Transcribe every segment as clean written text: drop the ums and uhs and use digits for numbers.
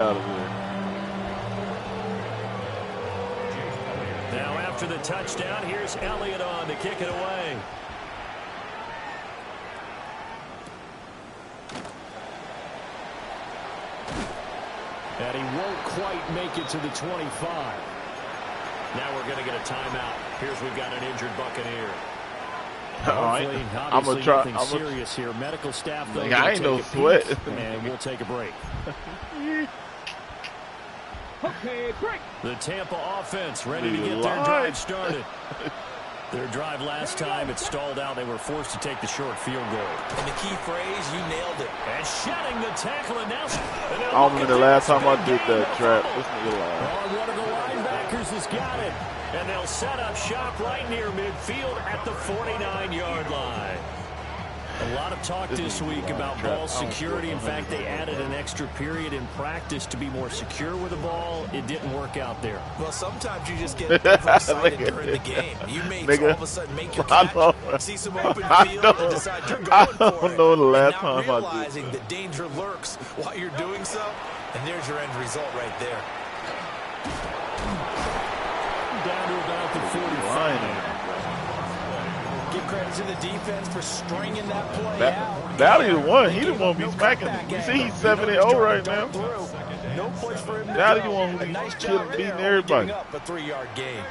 out of here. Now after the touchdown, here's Elliott on to kick it away. And he won't quite make it to the 25. Now we're going to get a timeout. Here's we've got an injured Buccaneer. Hopefully, I'm gonna try. Nothing serious here. Medical staff, though, I ain't no sweat. And we'll take a break. Okay, break. The Tampa offense ready to get their drive started. Their drive last time, it stalled out. They were forced to take the short field goal. And the key phrase, you nailed it. And shedding the tackle, and now I don't remember the last time I did that trap. This nigga lying. Oh, one of the linebackers has got it. And they'll set up shop right near midfield at the 49-yard line. A lot of talk this week about ball security. In fact, they added an extra period in practice to be more secure with the ball. It didn't work out there. Well, sometimes you just get overexcited during the game. You may all of a sudden make your catch, see some open field, and decide you're going for it. I don't know the last time I did. Realizing that danger lurks while you're doing so, and there's your end result right there. Down to about the 45. Give credit to the defense for stringing that play out. Dowdy the one. He the one be smacking. You see he's 7-0 right now. No place for him to Dowdy the go. one who's Nice killing, job beating there, everybody. up a 3-yard gain.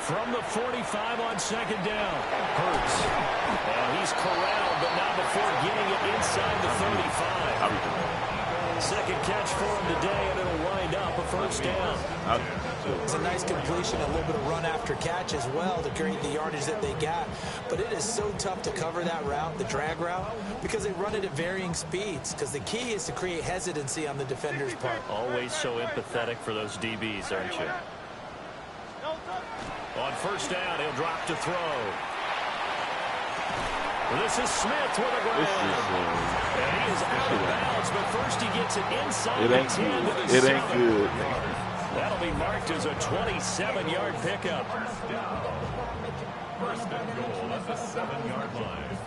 From the 45 on second down. Hurts. And he's corralled, but not before getting it inside the 35. Second catch for him today, and it'll wind up a first down. It's a nice completion, a little bit of run after catch as well to create the yardage that they got. But it is so tough to cover that route, the drag route, because they run it at varying speeds. Because the key is to create hesitancy on the defender's part. Always so empathetic for those DBs, aren't you? On first down, he'll drop to throw. This is Smith with a grab. And he is out of bounds, but first he gets it inside the 10 to the 7. It ain't good. That'll be marked as a 27-yard pickup. First and goal at the 7-yard line.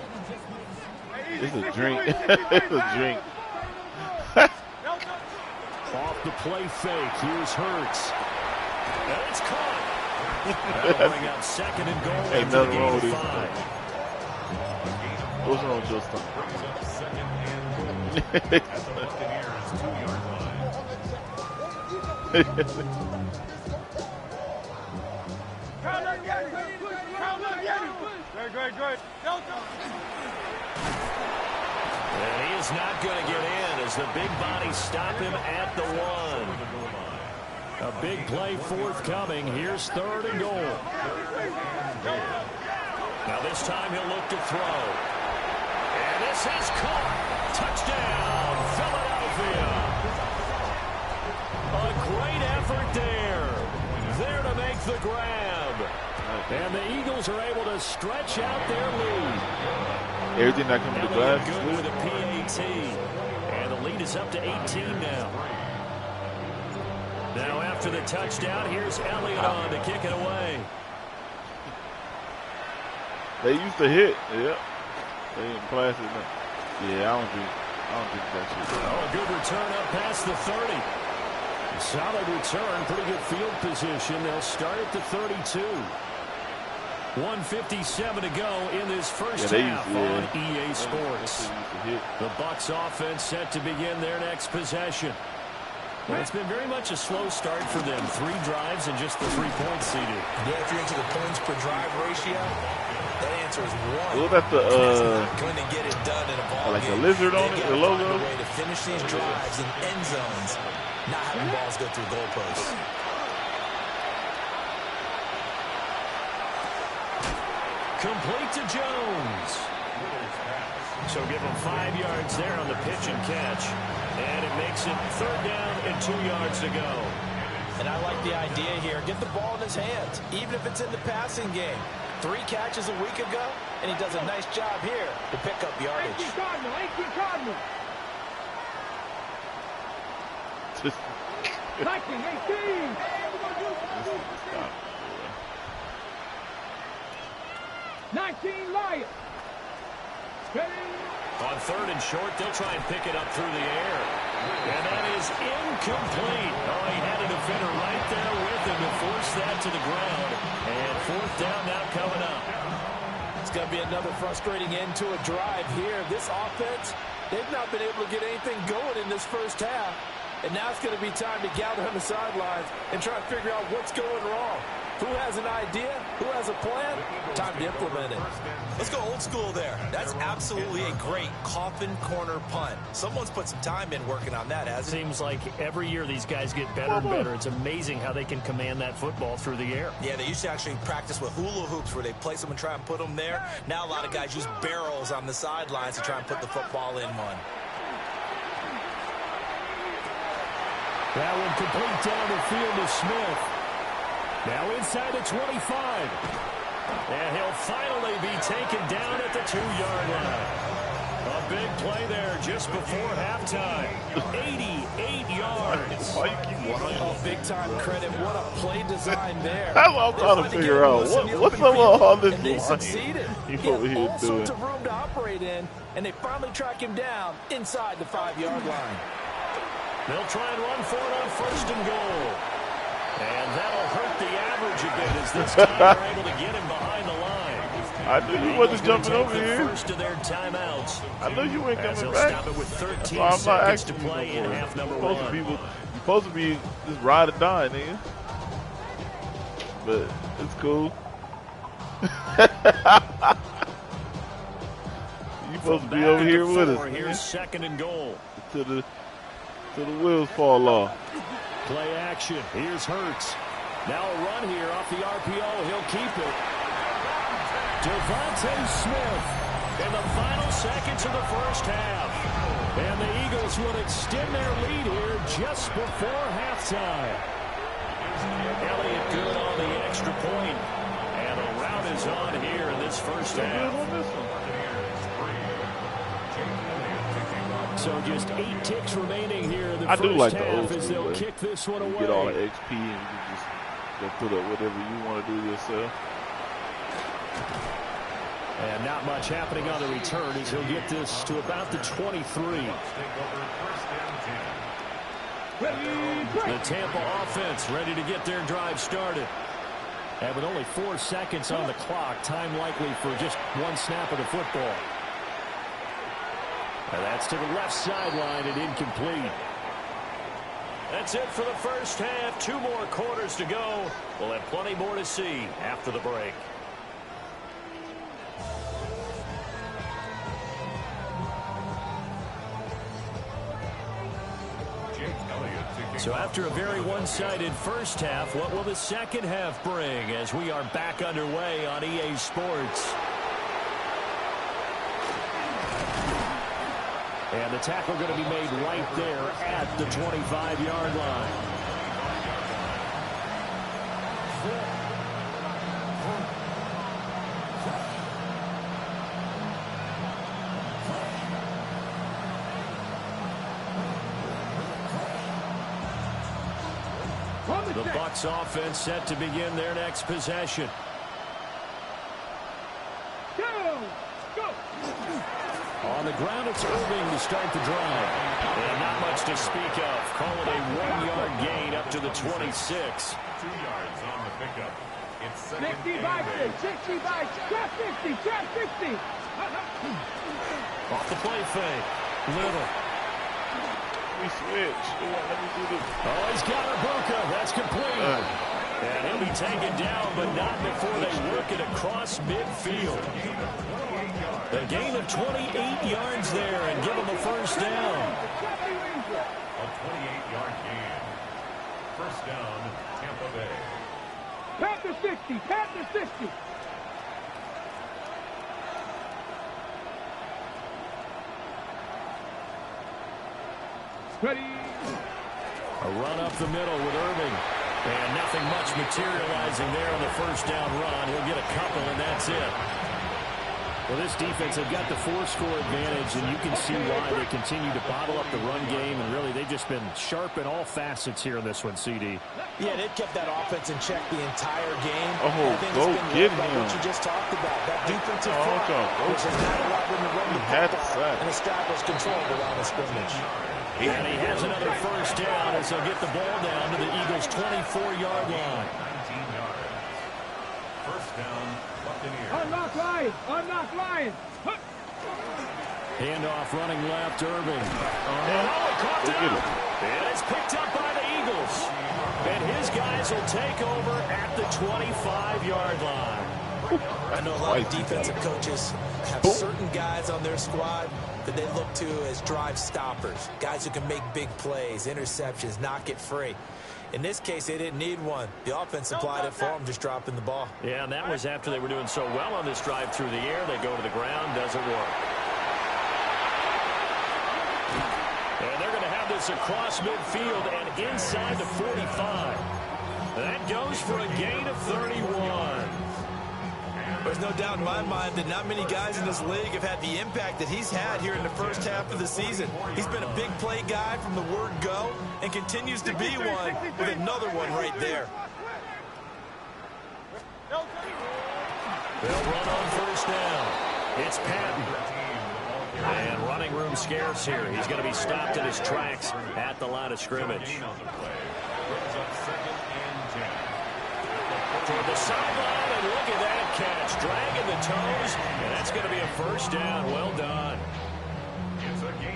It's a drink. It's a drink. Off the play fake. Here's Hurts. And it's caught. That'll bring up second and goal. Ain't nothing wrong with this. What's wrong with your stuff? And he is not going to get in as the big bodies stop him at the 1. A big play forthcoming. Here's third and goal. Now this time he'll look to throw. And this is caught. Touchdown, Philadelphia. A great effort there. There to make the grab. And the Eagles are able to stretch out their lead. Everything that comes to glass. Good with a PAT. And the lead is up to 18 now. Now after the touchdown, here's Elliott on to kick it away. They used to hit, yeah. They didn't pass it. Yeah, I don't think that shit. Oh, a good return up past the 30. Solid return, pretty good field position. They'll start at the 32. 1:57 to go in this first half on EA Sports. The Bucs offense set to begin their next possession. Well, it's been very much a slow start for them. 3 drives and just the 3 points seeded. Yeah, if you're into the points per drive ratio, that answer is 1. What about the going to get it done in a ball like game. the lizard on it, the logo? A way to finish these drives in end zones, not having balls go through goalposts. Complete to Jones. So give him 5 yards there on the pitch and catch. And it makes it third down and 2 yards to go. And I like the idea here. Get the ball in his hands, even if it's in the passing game. 3 catches a week ago, and he does a nice job here to pick up yardage. 18 Cardinal. 18. 19 Lions. Ready? On 3rd and short, they'll try and pick it up through the air. And that is incomplete. Oh, he had a defender right there with him to force that to the ground. And 4th down now coming up. It's going to be another frustrating end to a drive here. This offense, they've not been able to get anything going in this first half. And now it's going to be time to gather on the sidelines and try to figure out what's going wrong. Who has an idea? Who has a plan? Time to implement it. Let's go old school there. That's absolutely a great coffin corner punt. Someone's put some time in working on that, hasn't it? Seems like every year these guys get better and better. It's amazing how they can command that football through the air. Yeah, they used to actually practice with hula hoops where they place them and try and put them there. Now a lot of guys use barrels on the sidelines to try and put the football in one. That one complete down the field to Smith. Now inside the 25. And he'll finally be taken down at the 2-yard line. A big play there just before halftime. 88 yards. Why you keep lying? Oh, big-time credit. What a play design there. That's what I'm trying to figure out. What's up with all this and they lying succeeded. you He had over here all doing? sorts of room to operate in, and they finally track him down inside the 5-yard line. They'll try and run for it on 1st and goal. And that'll hurt the average a bit as this time they're able to get him behind the line. I knew you wasn't jumping over the here. First of their timeouts. I knew you weren't As coming they'll back. stop it with 13 I'm not seconds to asking you no play in more. half number You're one. supposed to be just ride or die, nigga. But it's cool. You supposed to be over here with us. Here's 2nd and goal. Till the wheels fall off. Play action. Here's Hurts. Now a run here off the RPO. He'll keep it. Devontae Smith in the final seconds of the first half. And the Eagles will extend their lead here just before halftime. Elliott good on the extra point. And the route is on here in this first half. So just 8 ticks remaining here in the I first do like the half old as school they'll way. kick this one You away. get all the XP and you can just go put up whatever you want to do yourself. And not much happening on the return as he'll get this to about the 23. The Tampa offense ready to get their drive started. And with only 4 seconds on the clock, time likely for just one snap of the football. And that's to the left sideline and incomplete. That's it for the first half. 2 more quarters to go. We'll have plenty more to see after the break. So after a very one-sided first half, what will the second half bring as we are back underway on EA Sports? And the tackle going to be made right there at the 25-yard line. The Bucs offense set to begin their next possession. On the ground, it's Irving to start the drive. And not much to speak of. Call it a 1-yard gain up to the 26. 2 yards on the pickup. It's 60 by 60 by 50, 50. Off the play fake. Little. We switch. Let me do this. Oh, he's got Ibuka. That's complete. And he'll be taken down, but not before they work it across midfield. A gain of 28 yards there and give him a first down. A 28-yard gain. First down, Tampa Bay. Panther 60, Panther 60. Ready. A run up the middle with Irving. And nothing much materializing there on the first down run. He'll get a couple, and that's it. Well, this defense, they've got the 4-score advantage, and you can see why they continue to bottle up the run game, and really they've just been sharp in all facets here in this one, CD. Yeah, they've kept that offense in check the entire game. Oh, go get him. What you just talked about, that defensive front, which has not allowed them to run the football and establish control around the scrimmage. And he has another first down as he'll get the ball down to the Eagles' 24-yard line. 19 yards. First down, Buccaneers. Unlock line! Unlock line! Handoff running left, Irving. And caught down. And it's picked up by the Eagles. And his guys will take over at the 25-yard line. I know a lot of defensive coaches have certain guys on their squad that they look to as drive stoppers, guys who can make big plays, interceptions, knock it free. In this case, they didn't need one. The offense supplied it for them, just dropping the ball. Yeah, and that was after they were doing so well on this drive through the air. They go to the ground, doesn't work. And they're going to have this across midfield and inside the 45. That goes for a gain of 31. There's no doubt in my mind that not many guys in this league have had the impact that he's had here in the first half of the season. He's been a big play guy from the word go and continues to be one with another one right there. They'll run on first down. It's Patton. And running room scarce here. He's going to be stopped in his tracks at the line of scrimmage. Toward the sideline, and look at that catch. Dragging the toes, and that's going to be a first down. Well done.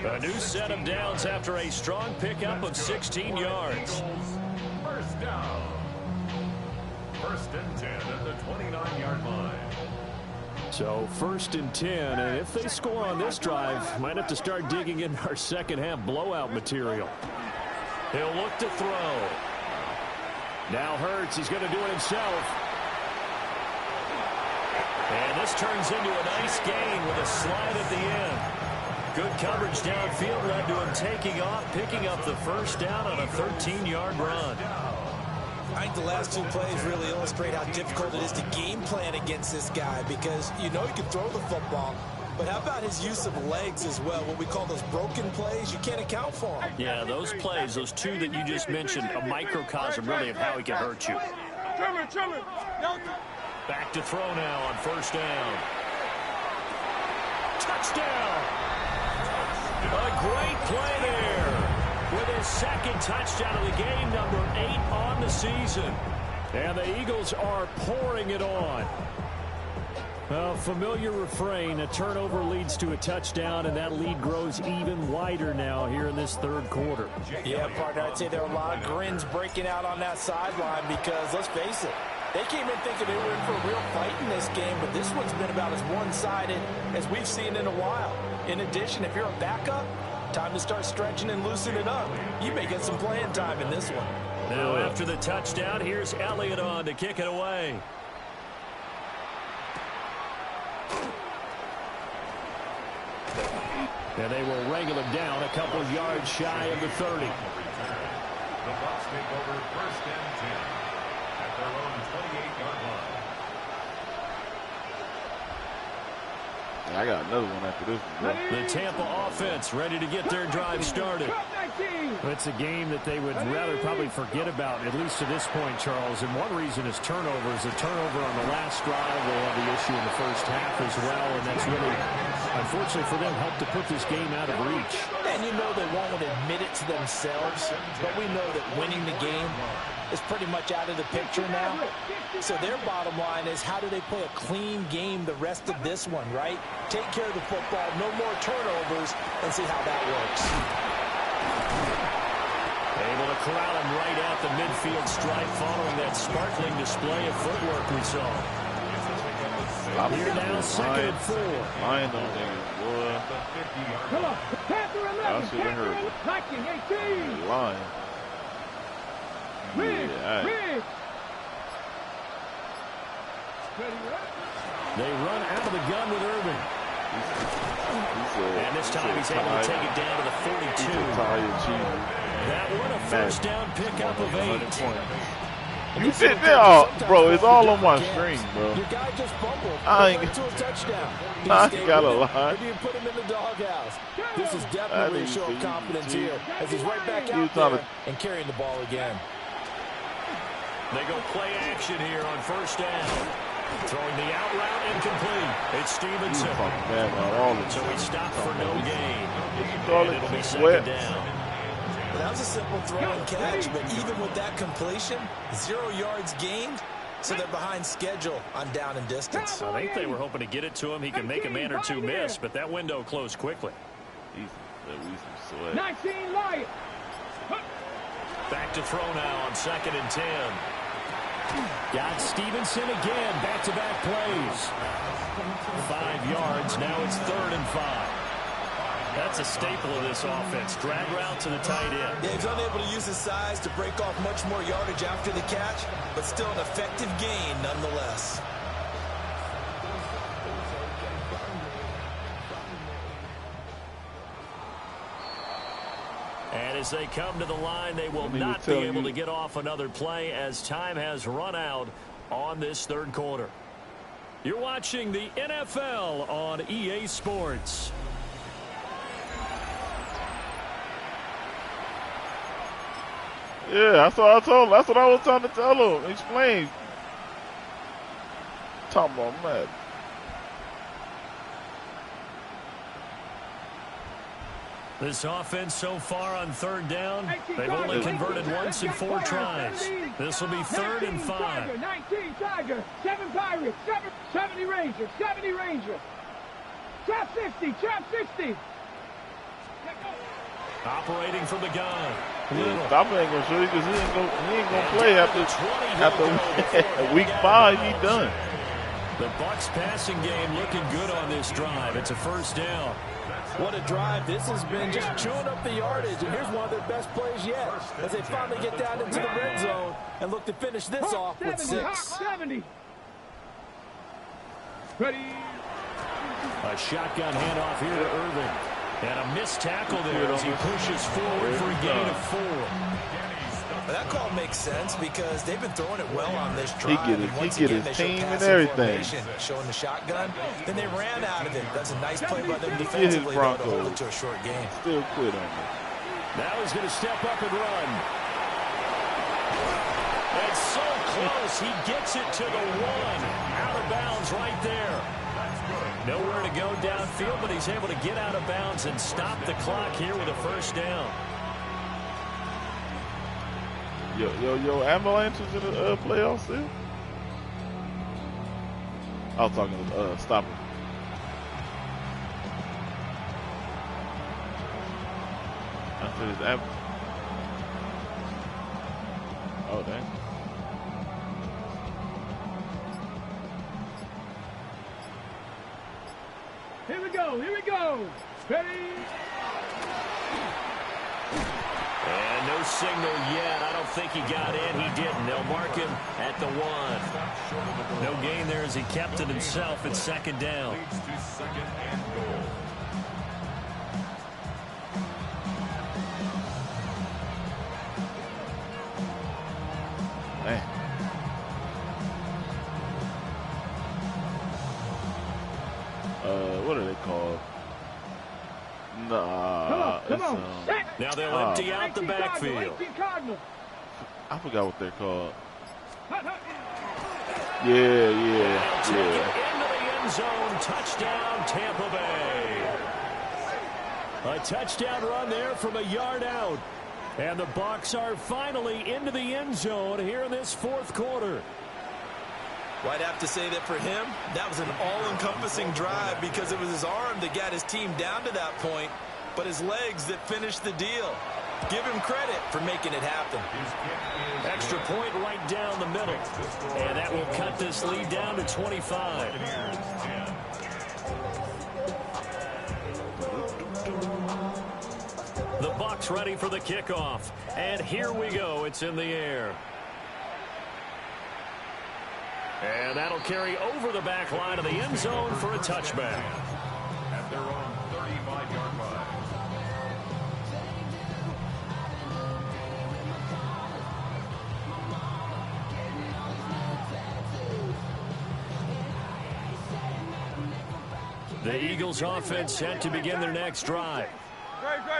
A new set of downs after a strong pickup of 16 yards. First down. First and 10 at the 29-yard line. So 1st and 10, and if they score on this drive, might have to start digging in our second half blowout material. He'll look to throw. Now Hurts, he's going to do it himself. And this turns into a nice gain with a slide at the end. Good coverage downfield led to him taking off, picking up the first down on a 13-yard run. I think the last two plays really illustrate how difficult it is to game plan against this guy because you know he can throw the football, but how about his use of legs as well? What we call those broken plays, you can't account for them. Yeah, those plays, those two that you just mentioned, a microcosm really of how he can hurt you. Back to throw now on first down. Touchdown! A great play there. With his second touchdown of the game, number 8 on the season. And the Eagles are pouring it on. A familiar refrain, a turnover leads to a touchdown, and that lead grows even wider now here in this third quarter. Yeah, partner, I'd say there are a lot of grins breaking out on that sideline because, let's face it, they came in thinking they were in for a real fight in this game, but this one's been about as one-sided as we've seen in a while. In addition, if you're a backup, time to start stretching and loosening up. You may get some playing time in this one. Now after the touchdown, here's Elliott on to kick it away. And they will wrangle him down a couple yards shy of the 30. The Bucs take over first and 10 at their own 28-yard line. I got another one after this one, bro. The Tampa offense ready to get their drive started. It's a game that they would rather probably forget about, at least to this point, Charles. And one reason is turnovers. A turnover on the last drive will have the issue in the first half as well. And that's really, unfortunately for them, helped to put this game out of reach. And you know they won't admit it to themselves, but we know that winning the game is pretty much out of the picture now. So their bottom line is how do they play a clean game the rest of this one, right? Take care of the football, no more turnovers, and see how that works. Able to corral him right at the midfield stripe following that sparkling display of footwork we saw. Here now, 2nd and 4. Lying on niggas, boy. Come on, Panther 11, I should have Panther heard. attacking 18. Lying. Ridge, Yeah, Ridge. They run out of the gun with Irving. And this time he's able to take it down to the 42. That one a first down pickup of 8. You sit there, oh, bro. It's all on my screen, bro. Your guy just fumbled. I ain't to a touchdown. I ain't got a lie. Maybe you put him in the doghouse. This is definitely a show of confidence here as he's right back out there and carrying the ball again. They go play action here on first down. Throwing the out route incomplete. It's Stevenson. So he stopped for no gain. And it'll be second down. Well, that was a simple throw and catch, but even with that completion, 0 yards gained, so they're behind schedule on down and distance. I think they were hoping to get it to him. He can make a man or two miss, but that window closed quickly. 19 Lions. Back to throw now on 2nd and 10. Got Stevenson again. Back-to-back plays. 5 yards. Now it's 3rd and 5. That's a staple of this offense. Drag route to the tight end. Yeah, he's unable to use his size to break off much more yardage after the catch, but still an effective gain nonetheless. And as they come to the line, they will not be able to get off another play as time has run out on this 3rd quarter. You're watching the NFL on EA Sports. Yeah, that's what I told him. That's what I was trying to tell him. Explain. Talking about mad. This offense so far on 3rd down, they've only converted once in 4 tries. This will be 3rd and 5. 19 Tiger, 7 Pirates, 70 Ranger, 70 Ranger. Trap 60, trap 60. Operating from the gun. Stop ain't gonna show you because he ain't gonna play after week 5. He done. The Bucs passing game looking good on this drive. It's a 1st down. What a drive. This has been just chewing up the yardage, and here's one of their best plays yet as they finally get down into the red zone and look to finish this off with 6. 70. Ready. A shotgun handoff here to Irvin. And a missed tackle there as he pushes forward for a gain of 4. Well, that call makes sense because they've been throwing it well on this drive. He get his team and everything. Showing the shotgun. Then they ran out of it. That's a nice play by them defensively to hold it to a short game. Still quit on me. Now he's going to step up and run. And so close. He gets it to the 1. Out of bounds right there. Nowhere to go downfield, but he's able to get out of bounds and stop the clock here with a 1st down. Yo, Avalanche is in the playoffs still? I was talking to Stopper. I said, oh, dang. Here we go, here we go. Ready. And no signal yet. I don't think he got in. He didn't. They'll mark him at the 1. No gain there as he kept it himself at 2nd down. Man. What are they called? Nah. Come on. Now they'll empty out the backfield. I forgot what they're called. Yeah. Into the end zone. Touchdown, Tampa Bay. A touchdown run there from a yard out. And the Bucs are finally into the end zone here in this 4th quarter. Well, I'd have to say that for him, that was an all-encompassing drive because it was his arm that got his team down to that point, but his legs that finished the deal. Give him credit for making it happen. Extra point right down the middle. And that will cut this lead down to 25. The Bucs ready for the kickoff. And here we go. It's in the air. And that'll carry over the back line of the end zone for a touchback. At their own 35-yard line. The Eagles offense set to begin their next drive.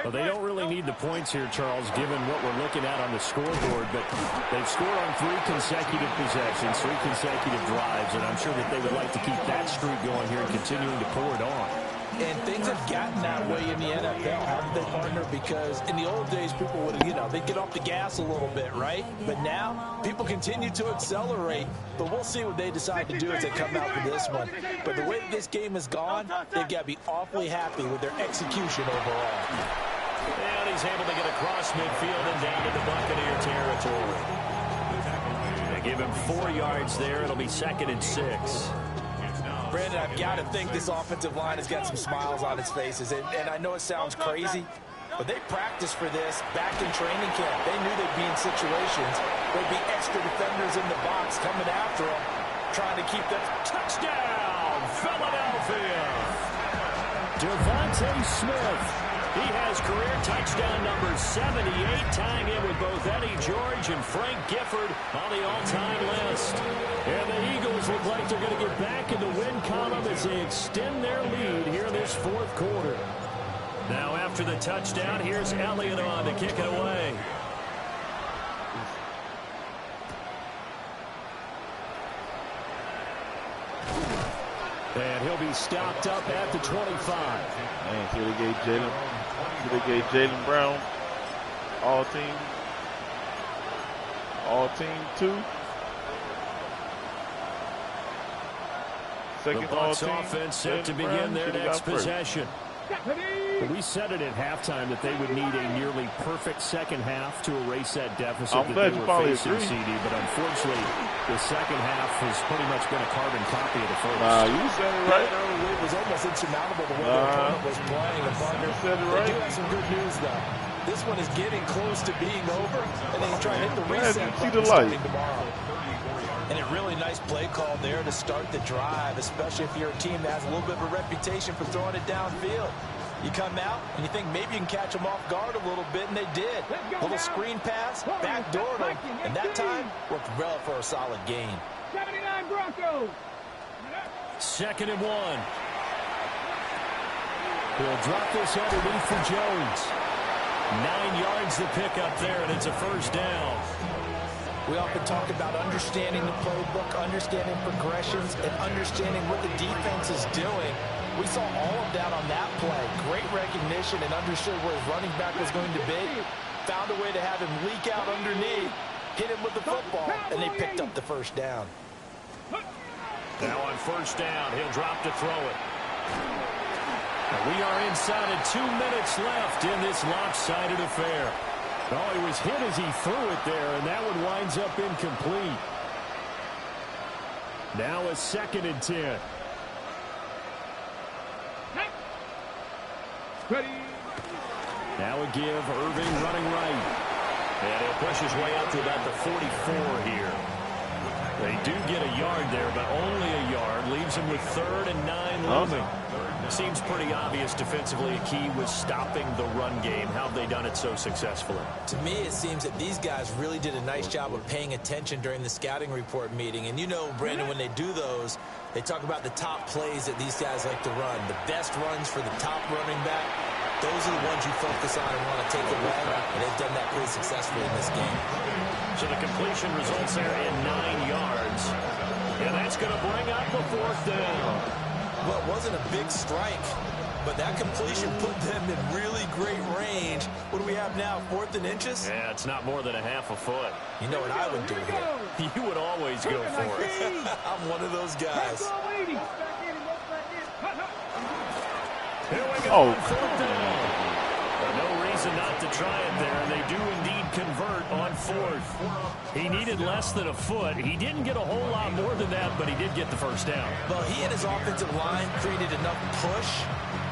Well, they don't really need the points here, Charles, given what we're looking at on the scoreboard, but they've scored on 3 consecutive possessions, 3 consecutive drives, and I'm sure that they would like to keep that streak going here and continuing to pour it on. And things have gotten that way in the NFL, haven't they, partner? Because in the old days, people would, they'd get off the gas a little bit, right? But now, people continue to accelerate. But we'll see what they decide to do as they come out for this one. But the way that this game has gone, they've got to be awfully happy with their execution overall. And he's able to get across midfield and down to the Buccaneer territory. They give him 4 yards there. It'll be 2nd and 6. Brandon, I've got to think this offensive line has got some smiles on its faces. And I know it sounds crazy, but they practiced for this back in training camp. They knew they'd be in situations. There'd be extra defenders in the box coming after them, trying to keep them. Touchdown, Philadelphia! Devontae Smith. He has career touchdown number 78, tying in with both Eddie George and Frank Gifford on the all-time list. And the Eagles look like they're going to get back in the win column as they extend their lead here in this 4th quarter. Now after the touchdown, here's Elliott on to kick it away. And he'll be stopped up at the 25. Man, so they gave Jaylen Brown all team 2. Second the Bucs offense set to begin their next possession. We said it at halftime that they would need a nearly perfect second half to erase that deficit that they were facing, CD. But unfortunately, the second half has pretty much been a carbon copy of the first. You said it right. It was almost insurmountable the way their opponent was playing. You said it right. They do have some good news, though. This one is getting close to being over, and then he's trying to hit the reset button starting tomorrow. And a really nice play call there to start the drive, especially if you're a team that has a little bit of a reputation for throwing it downfield. You come out, and you think maybe you can catch them off guard a little bit, and they did. A little screen pass, backdoored them, and that time worked well for a solid gain. 79 Broncos. 2nd and 1. He'll drop this underneath for Jones. 9 yards to pick up there, and it's a first down. We often talk about understanding the playbook, understanding progressions, and understanding what the defense is doing. We saw all of that on that play. Great recognition and understood where his running back was going to be. Found a way to have him leak out underneath, hit him with the football, and they picked up the first down. Now on first down, he'll drop to throw it. And we are inside of 2 minutes left in this lopsided affair. Oh, he was hit as he threw it there, and that one winds up incomplete. Now a 2nd and 10. Ready. Now a give, Irving running right. And he'll push his way out to about the 44 here. They do get a yard there, but only a yard. Leaves him with 3rd and 9 looming. Seems pretty obvious defensively a key was stopping the run game. How have they done it so successfully? To me, it seems that these guys really did a nice job of paying attention during the scouting report meeting. And you know, Brandon, when they do those, they talk about the top plays that these guys like to run. The best runs for the top running back, those are the ones you focus on and want to take away. And they've done that pretty successfully in this game. So the completion results there in 9 yards. And that's going to bring up the 4th down. Well, it wasn't a big strike, but that completion put them in really great range. What do we have now, 4th and inches? Yeah, it's not more than a half a foot. You know what I would do here? You would always go for it. I'm one of those guys. Here we go, 4th down. No reason not to try it there, and they do indeed convert on 4th. He needed less than a foot. He didn't get a whole lot more than that, but he did get the first down. Well, he and his offensive line created enough push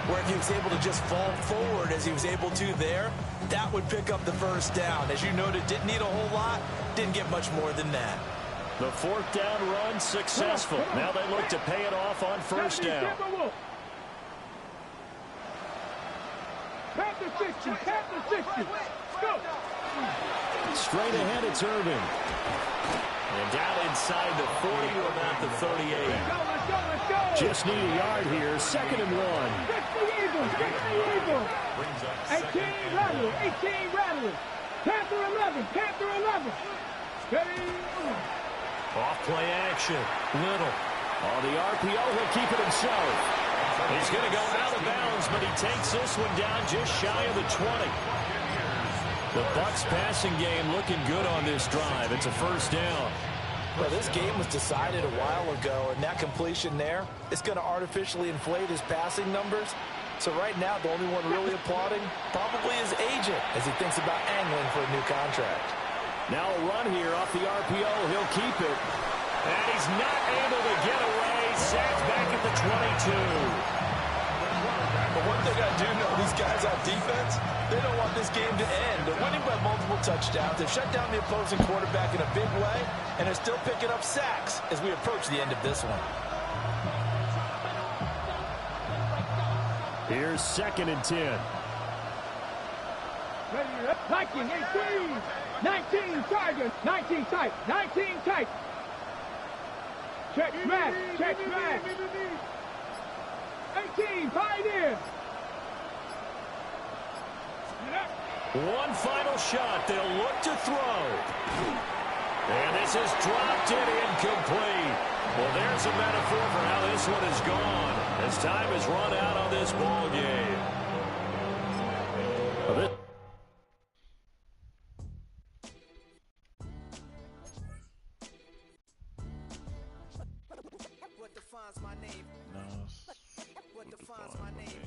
where if he was able to just fall forward as he was able to there, that would pick up the first down. As you noted, didn't need a whole lot, didn't get much more than that. The 4th down run successful. Now they look to pay it off on first down. Pat the 60, pat the 60. Go. Straight ahead, it's Irving. And down inside the 40 to about the 38. Let's go, let's go, let's go. Just need a yard here, 2nd and 1. Get the Eagles, get the Eagles. 18 Rattlers, 18 Rattlers. Panther 11, Panther 11. Steady. Off play action. Little. On the RPO, he'll keep it himself. He's going to go out of bounds, but he takes this one down just shy of the 20. The Bucs passing game looking good on this drive. It's a 1st down. Well, this game was decided a while ago, and that completion there is going to artificially inflate his passing numbers. So right now, the only one really applauding probably his agent as he thinks about angling for a new contract. Now a run here off the RPO. He'll keep it. And he's not able to get away. Sacked back at the 22. But one thing I do know, these guys on defense, they don't want this game to end. They're winning by multiple touchdowns. They've shut down the opposing quarterback in a big way, and they're still picking up sacks as we approach the end of this one. Here's 2nd and 10. Viking 18, 19 Tigers, 19 tight, 19 tight. Check smash, check smash. 18 Pioneer. One final shot. They'll look to throw. And this is dropped in incomplete. Well, there's a metaphor for how this one is gone. As time has run out on this ball game. What defines my name? No.